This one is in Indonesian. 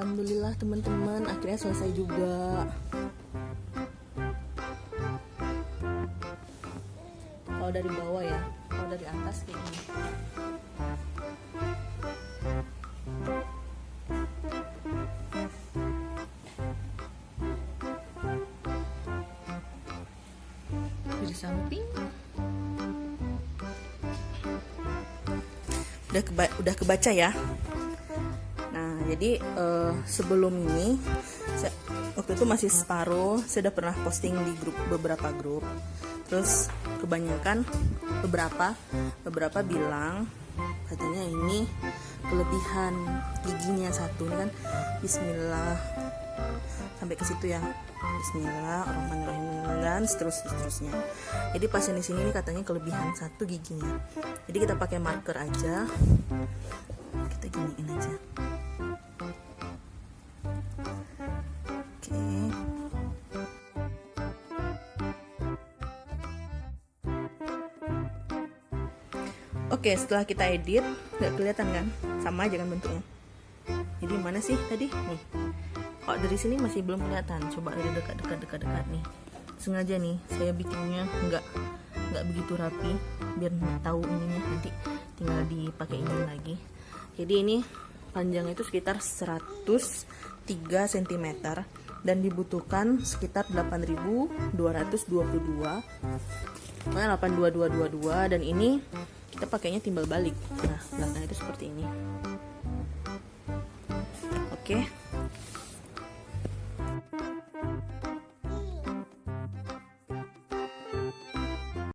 Alhamdulillah teman-teman, akhirnya selesai juga. Kalau dari bawah ya, kalau dari atas kayak gini. Di samping udah kebaca ya. Nah jadi sebelum ini waktu itu masih separuh, saya udah pernah posting di beberapa grup. Terus kebanyakan beberapa bilang katanya ini kelebihan giginya satu. Ini kan Bismillah sampai ke situ ya. Bismillahirrahmanirrahim dan seterusnya. Jadi pasien di sini katanya kelebihan satu giginya. Jadi kita pakai marker aja. Kita giniin aja. Oke, setelah kita edit, nggak kelihatan kan? Sama aja kan bentuknya. Jadi mana sih tadi? Nih. Kalau dari sini masih belum kelihatan. Coba dari dekat nih. Sengaja nih, saya bikinnya nggak begitu rapi, biar tahu ininya nanti tinggal dipakai ini lagi. Jadi ini panjangnya itu sekitar 103 cm dan dibutuhkan sekitar 8.222. Pokoknya 82222 dan ini kita pakainya timbal balik. Nah, belakangnya itu seperti ini. Oke.